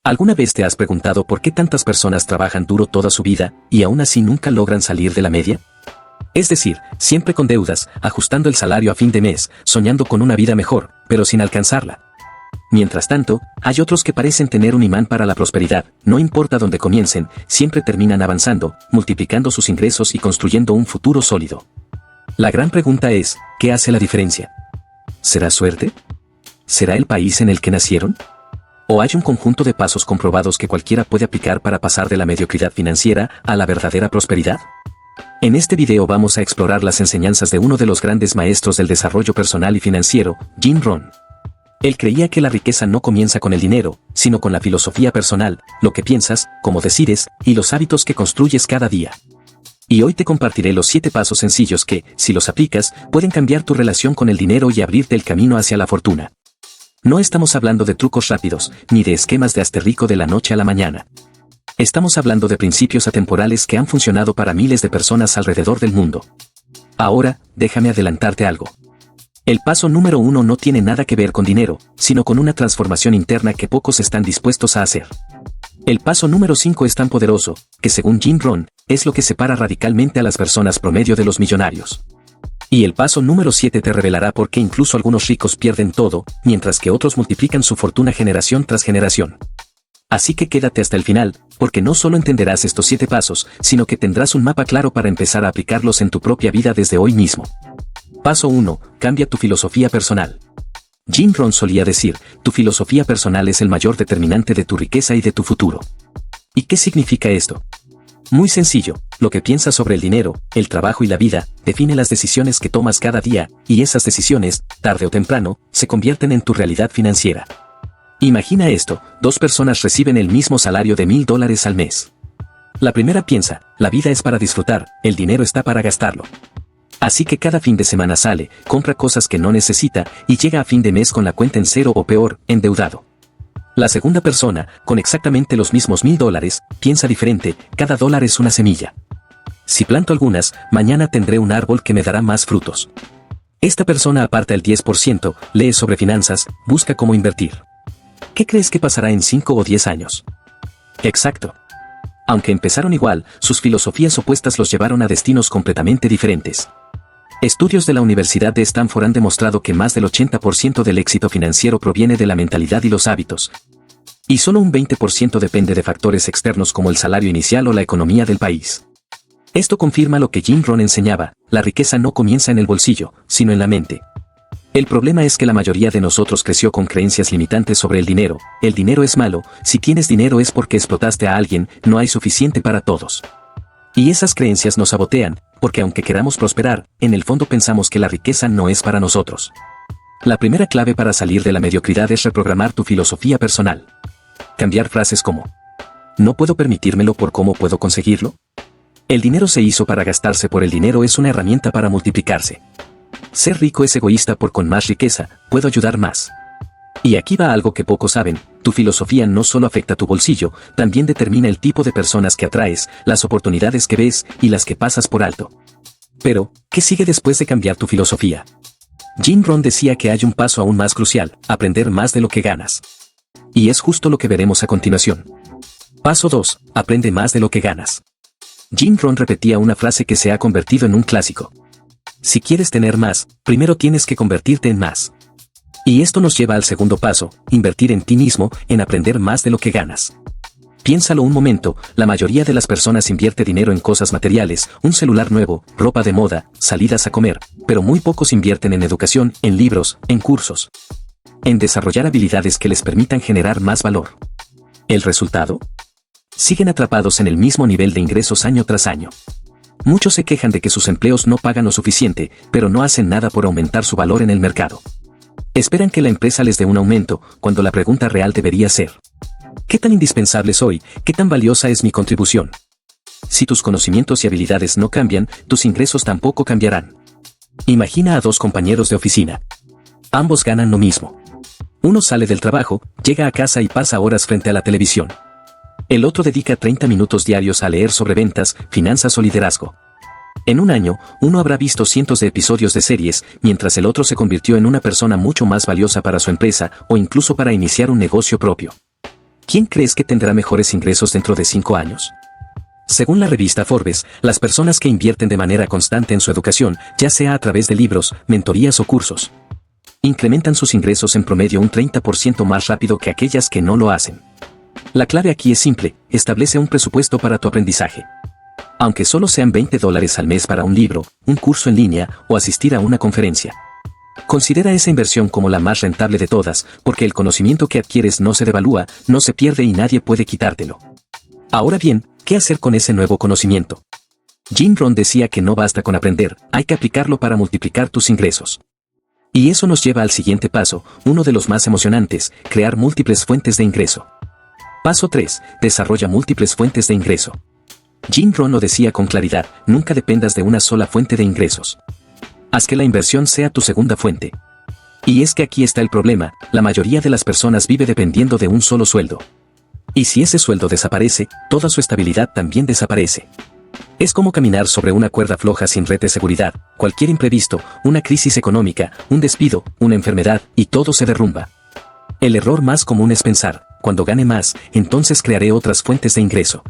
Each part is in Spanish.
¿Alguna vez te has preguntado por qué tantas personas trabajan duro toda su vida y aún así nunca logran salir de la media? Es decir, siempre con deudas, ajustando el salario a fin de mes, soñando con una vida mejor, pero sin alcanzarla. Mientras tanto, hay otros que parecen tener un imán para la prosperidad, no importa dónde comiencen, siempre terminan avanzando, multiplicando sus ingresos y construyendo un futuro sólido. La gran pregunta es, ¿qué hace la diferencia? ¿Será suerte? ¿Será el país en el que nacieron? ¿O hay un conjunto de pasos comprobados que cualquiera puede aplicar para pasar de la mediocridad financiera a la verdadera prosperidad? En este video vamos a explorar las enseñanzas de uno de los grandes maestros del desarrollo personal y financiero, Jim Rohn. Él creía que la riqueza no comienza con el dinero, sino con la filosofía personal, lo que piensas, cómo decides, y los hábitos que construyes cada día. Y hoy te compartiré los 7 pasos sencillos que, si los aplicas, pueden cambiar tu relación con el dinero y abrirte el camino hacia la fortuna. No estamos hablando de trucos rápidos, ni de esquemas de hazte rico de la noche a la mañana. Estamos hablando de principios atemporales que han funcionado para miles de personas alrededor del mundo. Ahora, déjame adelantarte algo. El paso número 1 no tiene nada que ver con dinero, sino con una transformación interna que pocos están dispuestos a hacer. El paso número 5 es tan poderoso, que según Jim Rohn, es lo que separa radicalmente a las personas promedio de los millonarios. Y el paso número 7 te revelará por qué incluso algunos ricos pierden todo, mientras que otros multiplican su fortuna generación tras generación. Así que quédate hasta el final, porque no solo entenderás estos 7 pasos, sino que tendrás un mapa claro para empezar a aplicarlos en tu propia vida desde hoy mismo. Paso 1. Cambia tu filosofía personal. Jim Rohn solía decir, tu filosofía personal es el mayor determinante de tu riqueza y de tu futuro. ¿Y qué significa esto? Muy sencillo, lo que piensas sobre el dinero, el trabajo y la vida, define las decisiones que tomas cada día, y esas decisiones, tarde o temprano, se convierten en tu realidad financiera. Imagina esto, 2 personas reciben el mismo salario de $1000 al mes. La primera piensa, la vida es para disfrutar, el dinero está para gastarlo. Así que cada fin de semana sale, compra cosas que no necesita, y llega a fin de mes con la cuenta en cero o peor, endeudado. La segunda persona, con exactamente los mismos $1000, piensa diferente, cada dólar es una semilla. Si planto algunas, mañana tendré un árbol que me dará más frutos. Esta persona aparta el 10%, lee sobre finanzas, busca cómo invertir. ¿Qué crees que pasará en 5 o 10 años? Exacto. Aunque empezaron igual, sus filosofías opuestas los llevaron a destinos completamente diferentes. Estudios de la Universidad de Stanford han demostrado que más del 80% del éxito financiero proviene de la mentalidad y los hábitos. Y solo un 20% depende de factores externos como el salario inicial o la economía del país. Esto confirma lo que Jim Rohn enseñaba, la riqueza no comienza en el bolsillo, sino en la mente. El problema es que la mayoría de nosotros creció con creencias limitantes sobre el dinero es malo, si tienes dinero es porque explotaste a alguien, no hay suficiente para todos. Y esas creencias nos sabotean, porque aunque queramos prosperar, en el fondo pensamos que la riqueza no es para nosotros. La primera clave para salir de la mediocridad es reprogramar tu filosofía personal. Cambiar frases como, ¿no puedo permitírmelo por cómo puedo conseguirlo? El dinero se hizo para gastarse por el dinero es una herramienta para multiplicarse. Ser rico es egoísta por con más riqueza, puedo ayudar más. Y aquí va algo que pocos saben, tu filosofía no solo afecta tu bolsillo, también determina el tipo de personas que atraes, las oportunidades que ves y las que pasas por alto. Pero, ¿qué sigue después de cambiar tu filosofía? Jim Rohn decía que hay un paso aún más crucial, aprender más de lo que ganas. Y es justo lo que veremos a continuación. Paso 2, aprende más de lo que ganas. Jim Rohn repetía una frase que se ha convertido en un clásico. Si quieres tener más, primero tienes que convertirte en más. Y esto nos lleva al segundo paso, invertir en ti mismo, en aprender más de lo que ganas. Piénsalo un momento, la mayoría de las personas invierte dinero en cosas materiales, un celular nuevo, ropa de moda, salidas a comer, pero muy pocos invierten en educación, en libros, en cursos. En desarrollar habilidades que les permitan generar más valor. ¿El resultado? Siguen atrapados en el mismo nivel de ingresos año tras año. Muchos se quejan de que sus empleos no pagan lo suficiente, pero no hacen nada por aumentar su valor en el mercado. Esperan que la empresa les dé un aumento, cuando la pregunta real debería ser, ¿qué tan indispensable soy? ¿Qué tan valiosa es mi contribución? Si tus conocimientos y habilidades no cambian, tus ingresos tampoco cambiarán. Imagina a 2 compañeros de oficina. Ambos ganan lo mismo. Uno sale del trabajo, llega a casa y pasa horas frente a la televisión. El otro dedica 30 minutos diarios a leer sobre ventas, finanzas o liderazgo. En un año, uno habrá visto cientos de episodios de series, mientras el otro se convirtió en una persona mucho más valiosa para su empresa o incluso para iniciar un negocio propio. ¿Quién crees que tendrá mejores ingresos dentro de 5 años? Según la revista Forbes, las personas que invierten de manera constante en su educación, ya sea a través de libros, mentorías o cursos, incrementan sus ingresos en promedio un 30% más rápido que aquellas que no lo hacen. La clave aquí es simple: establece un presupuesto para tu aprendizaje. Aunque solo sean $20 al mes para un libro, un curso en línea o asistir a una conferencia. Considera esa inversión como la más rentable de todas, porque el conocimiento que adquieres no se devalúa, no se pierde y nadie puede quitártelo. Ahora bien, ¿qué hacer con ese nuevo conocimiento? Jim Rohn decía que no basta con aprender, hay que aplicarlo para multiplicar tus ingresos. Y eso nos lleva al siguiente paso, uno de los más emocionantes: crear múltiples fuentes de ingreso. Paso 3. Desarrolla múltiples fuentes de ingreso. Jim Rohn lo decía con claridad: nunca dependas de una sola fuente de ingresos. Haz que la inversión sea tu segunda fuente. Y es que aquí está el problema: la mayoría de las personas vive dependiendo de un solo sueldo. Y si ese sueldo desaparece, toda su estabilidad también desaparece. Es como caminar sobre una cuerda floja sin red de seguridad: cualquier imprevisto, una crisis económica, un despido, una enfermedad, y todo se derrumba. El error más común es pensar: cuando gane más, entonces crearé otras fuentes de ingreso.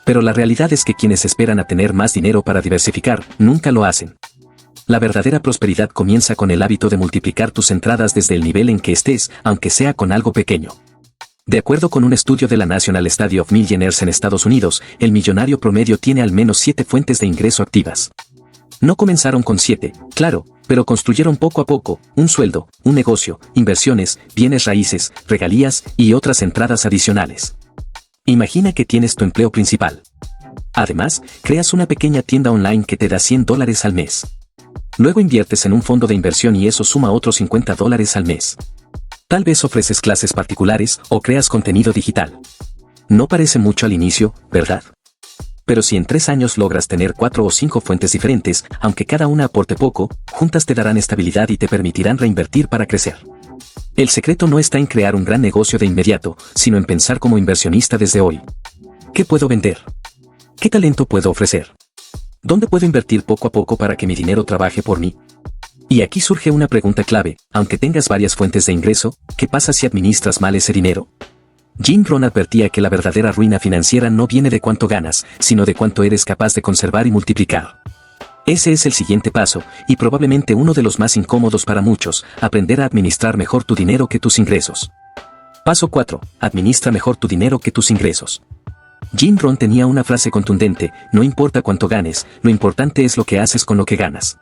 Pero la realidad es que quienes esperan a tener más dinero para diversificar, nunca lo hacen. La verdadera prosperidad comienza con el hábito de multiplicar tus entradas desde el nivel en que estés, aunque sea con algo pequeño. De acuerdo con un estudio de la National Study of Millionaires en Estados Unidos, el millonario promedio tiene al menos 7 fuentes de ingreso activas. No comenzaron con 7, claro, pero construyeron poco a poco: un sueldo, un negocio, inversiones, bienes raíces, regalías y otras entradas adicionales. Imagina que tienes tu empleo principal. Además, creas una pequeña tienda online que te da $100 al mes. Luego inviertes en un fondo de inversión y eso suma otros $50 al mes. Tal vez ofreces clases particulares o creas contenido digital. No parece mucho al inicio, ¿verdad? Pero si en 3 años logras tener 4 o 5 fuentes diferentes, aunque cada una aporte poco, juntas te darán estabilidad y te permitirán reinvertir para crecer. El secreto no está en crear un gran negocio de inmediato, sino en pensar como inversionista desde hoy. ¿Qué puedo vender? ¿Qué talento puedo ofrecer? ¿Dónde puedo invertir poco a poco para que mi dinero trabaje por mí? Y aquí surge una pregunta clave: aunque tengas varias fuentes de ingreso, ¿qué pasa si administras mal ese dinero? Jim Rohn advertía que la verdadera ruina financiera no viene de cuánto ganas, sino de cuánto eres capaz de conservar y multiplicar. Ese es el siguiente paso, y probablemente uno de los más incómodos para muchos: aprender a administrar mejor tu dinero que tus ingresos. Paso 4. Administra mejor tu dinero que tus ingresos. Jim Rohn tenía una frase contundente: no importa cuánto ganes, lo importante es lo que haces con lo que ganas.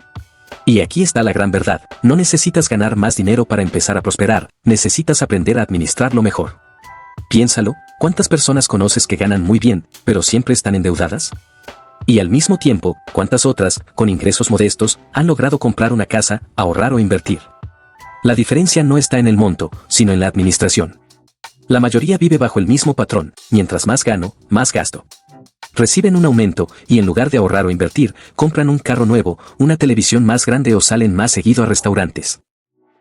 Y aquí está la gran verdad: no necesitas ganar más dinero para empezar a prosperar, necesitas aprender a administrarlo mejor. Piénsalo: ¿cuántas personas conoces que ganan muy bien, pero siempre están endeudadas? Y al mismo tiempo, ¿cuántas otras, con ingresos modestos, han logrado comprar una casa, ahorrar o invertir? La diferencia no está en el monto, sino en la administración. La mayoría vive bajo el mismo patrón: mientras más gano, más gasto. Reciben un aumento, y en lugar de ahorrar o invertir, compran un carro nuevo, una televisión más grande o salen más seguido a restaurantes.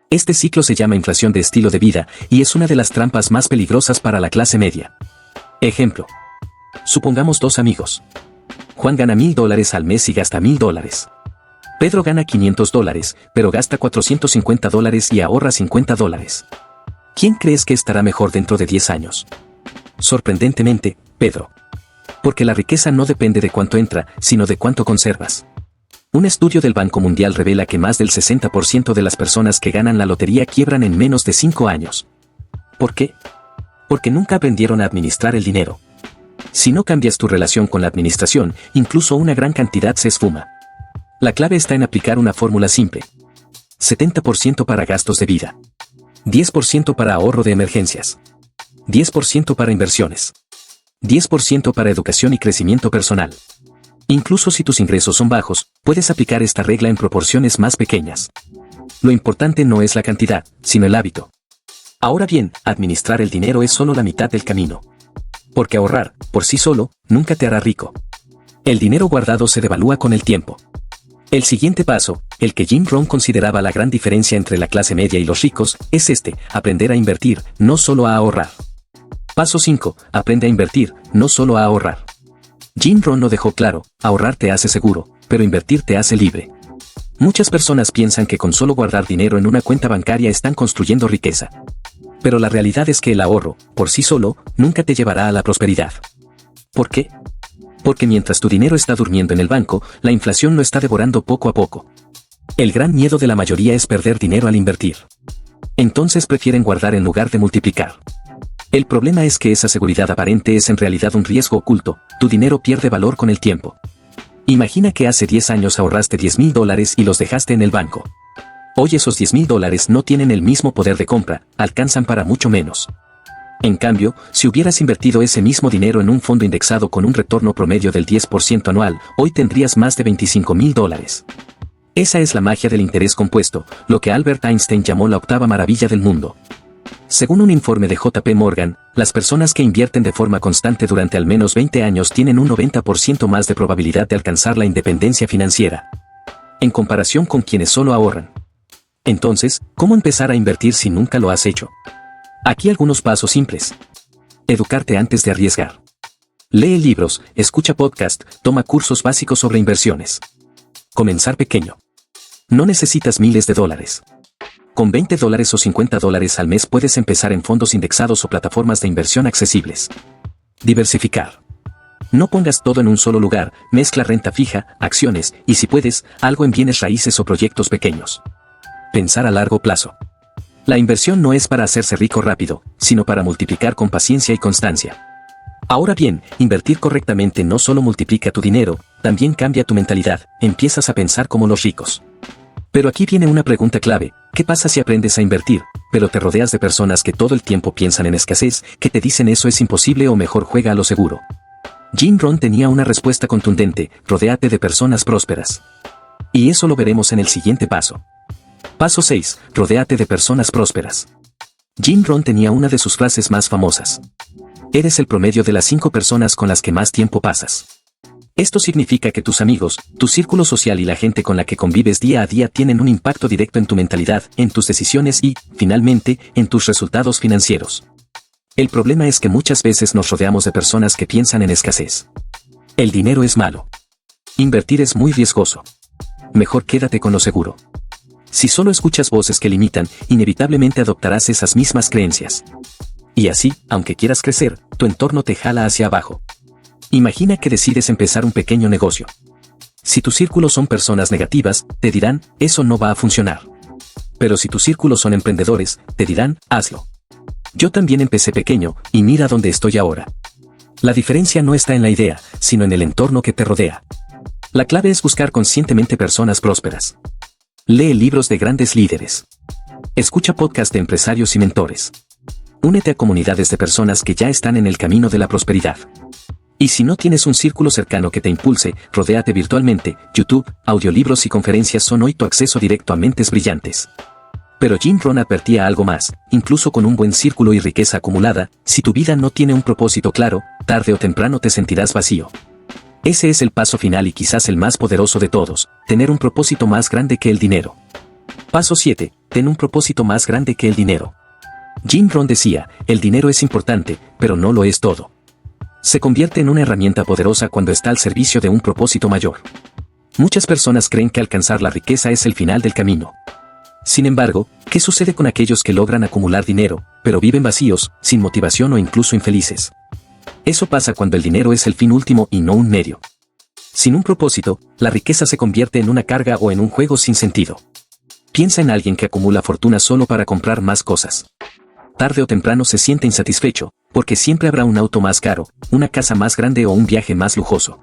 Este ciclo se llama inflación de estilo de vida, y es una de las trampas más peligrosas para la clase media. Ejemplo. Supongamos 2 amigos. Juan gana $1,000 al mes y gasta $1,000. Pedro gana $500, pero gasta $450 y ahorra $50. ¿Quién crees que estará mejor dentro de 10 años? Sorprendentemente, Pedro. Porque la riqueza no depende de cuánto entra, sino de cuánto conservas. Un estudio del Banco Mundial revela que más del 60% de las personas que ganan la lotería quiebran en menos de 5 años. ¿Por qué? Porque nunca aprendieron a administrar el dinero. Si no cambias tu relación con la administración, incluso una gran cantidad se esfuma. La clave está en aplicar una fórmula simple: 70% para gastos de vida, 10% para ahorro de emergencias, 10% para inversiones, 10% para educación y crecimiento personal. Incluso si tus ingresos son bajos, puedes aplicar esta regla en proporciones más pequeñas. Lo importante no es la cantidad, sino el hábito. Ahora bien, administrar el dinero es solo la mitad del camino. Porque ahorrar, por sí solo, nunca te hará rico. El dinero guardado se devalúa con el tiempo. El siguiente paso, el que Jim Rohn consideraba la gran diferencia entre la clase media y los ricos, es aprender a invertir, no solo a ahorrar. Paso 5, aprende a invertir, no solo a ahorrar. Jim Rohn lo dejó claro: ahorrar te hace seguro, pero invertir te hace libre. Muchas personas piensan que con solo guardar dinero en una cuenta bancaria están construyendo riqueza. Pero la realidad es que el ahorro, por sí solo, nunca te llevará a la prosperidad. ¿Por qué? Porque mientras tu dinero está durmiendo en el banco, la inflación lo está devorando poco a poco. El gran miedo de la mayoría es perder dinero al invertir. Entonces prefieren guardar en lugar de multiplicar. El problema es que esa seguridad aparente es en realidad un riesgo oculto. Tu dinero pierde valor con el tiempo. Imagina que hace 10 años ahorraste $10,000 y los dejaste en el banco. Hoy esos $10,000 no tienen el mismo poder de compra, alcanzan para mucho menos. En cambio, si hubieras invertido ese mismo dinero en un fondo indexado con un retorno promedio del 10% anual, hoy tendrías más de $25,000. Esa es la magia del interés compuesto, lo que Albert Einstein llamó la octava maravilla del mundo. Según un informe de JP Morgan, las personas que invierten de forma constante durante al menos 20 años tienen un 90% más de probabilidad de alcanzar la independencia financiera, en comparación con quienes solo ahorran. Entonces, ¿cómo empezar a invertir si nunca lo has hecho? Aquí algunos pasos simples. Educarte antes de arriesgar. Lee libros, escucha podcast, toma cursos básicos sobre inversiones. Comenzar pequeño. No necesitas miles de dólares. Con $20 o $50 al mes puedes empezar en fondos indexados o plataformas de inversión accesibles. Diversificar. No pongas todo en un solo lugar, mezcla renta fija, acciones, y si puedes, algo en bienes raíces o proyectos pequeños. Pensar a largo plazo. La inversión no es para hacerse rico rápido, sino para multiplicar con paciencia y constancia. Ahora bien, invertir correctamente no solo multiplica tu dinero, también cambia tu mentalidad, empiezas a pensar como los ricos. Pero aquí viene una pregunta clave, ¿qué pasa si aprendes a invertir, pero te rodeas de personas que todo el tiempo piensan en escasez, que te dicen eso es imposible o mejor juega a lo seguro? Jim Rohn tenía una respuesta contundente, rodéate de personas prósperas. Y eso lo veremos en el siguiente paso. Paso 6. Rodéate de personas prósperas. Jim Rohn tenía una de sus frases más famosas. Eres el promedio de las 5 personas con las que más tiempo pasas. Esto significa que tus amigos, tu círculo social y la gente con la que convives día a día tienen un impacto directo en tu mentalidad, en tus decisiones y, finalmente, en tus resultados financieros. El problema es que muchas veces nos rodeamos de personas que piensan en escasez. El dinero es malo. Invertir es muy riesgoso. Mejor quédate con lo seguro. Si solo escuchas voces que limitan, inevitablemente adoptarás esas mismas creencias. Y así, aunque quieras crecer, tu entorno te jala hacia abajo. Imagina que decides empezar un pequeño negocio. Si tu círculo son personas negativas, te dirán, eso no va a funcionar. Pero si tu círculo son emprendedores, te dirán, hazlo. Yo también empecé pequeño, y mira dónde estoy ahora. La diferencia no está en la idea, sino en el entorno que te rodea. La clave es buscar conscientemente personas prósperas. Lee libros de grandes líderes. Escucha podcasts de empresarios y mentores. Únete a comunidades de personas que ya están en el camino de la prosperidad. Y si no tienes un círculo cercano que te impulse, rodéate virtualmente. YouTube, audiolibros y conferencias son hoy tu acceso directo a mentes brillantes. Pero Jim Rohn advertía algo más, incluso con un buen círculo y riqueza acumulada, si tu vida no tiene un propósito claro, tarde o temprano te sentirás vacío. Ese es el paso final y quizás el más poderoso de todos, tener un propósito más grande que el dinero. Paso 7. Ten un propósito más grande que el dinero. Jim Rohn decía, el dinero es importante, pero no lo es todo. Se convierte en una herramienta poderosa cuando está al servicio de un propósito mayor. Muchas personas creen que alcanzar la riqueza es el final del camino. Sin embargo, ¿qué sucede con aquellos que logran acumular dinero, pero viven vacíos, sin motivación o incluso infelices? Eso pasa cuando el dinero es el fin último y no un medio. Sin un propósito, la riqueza se convierte en una carga o en un juego sin sentido. Piensa en alguien que acumula fortuna solo para comprar más cosas. Tarde o temprano se siente insatisfecho, porque siempre habrá un auto más caro, una casa más grande o un viaje más lujoso.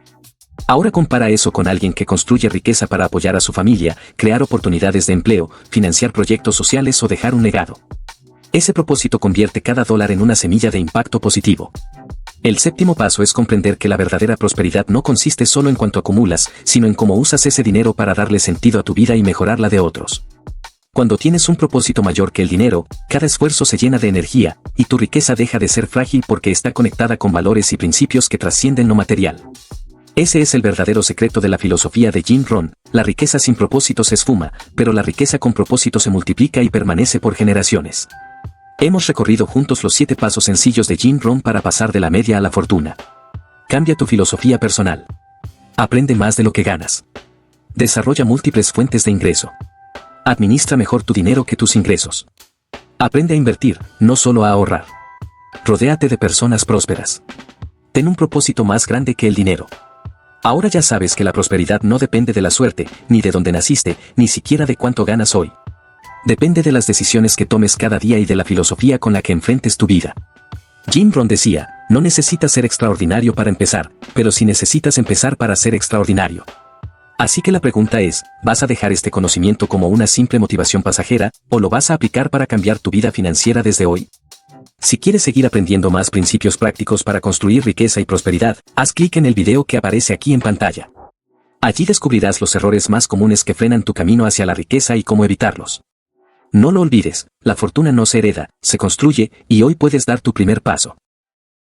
Ahora compara eso con alguien que construye riqueza para apoyar a su familia, crear oportunidades de empleo, financiar proyectos sociales o dejar un legado. Ese propósito convierte cada dólar en una semilla de impacto positivo. El séptimo paso es comprender que la verdadera prosperidad no consiste solo en cuánto acumulas, sino en cómo usas ese dinero para darle sentido a tu vida y mejorar la de otros. Cuando tienes un propósito mayor que el dinero, cada esfuerzo se llena de energía, y tu riqueza deja de ser frágil porque está conectada con valores y principios que trascienden lo material. Ese es el verdadero secreto de la filosofía de Jim Rohn, la riqueza sin propósito se esfuma, pero la riqueza con propósito se multiplica y permanece por generaciones. Hemos recorrido juntos los 7 pasos sencillos de Jim Rohn para pasar de la media a la fortuna. Cambia tu filosofía personal. Aprende más de lo que ganas. Desarrolla múltiples fuentes de ingreso. Administra mejor tu dinero que tus ingresos. Aprende a invertir, no solo a ahorrar. Rodéate de personas prósperas. Ten un propósito más grande que el dinero. Ahora ya sabes que la prosperidad no depende de la suerte, ni de dónde naciste, ni siquiera de cuánto ganas hoy. Depende de las decisiones que tomes cada día y de la filosofía con la que enfrentes tu vida. Jim Rohn decía, no necesitas ser extraordinario para empezar, pero sí necesitas empezar para ser extraordinario. Así que la pregunta es, ¿vas a dejar este conocimiento como una simple motivación pasajera, o lo vas a aplicar para cambiar tu vida financiera desde hoy? Si quieres seguir aprendiendo más principios prácticos para construir riqueza y prosperidad, haz clic en el video que aparece aquí en pantalla. Allí descubrirás los errores más comunes que frenan tu camino hacia la riqueza y cómo evitarlos. No lo olvides, la fortuna no se hereda, se construye, y hoy puedes dar tu primer paso.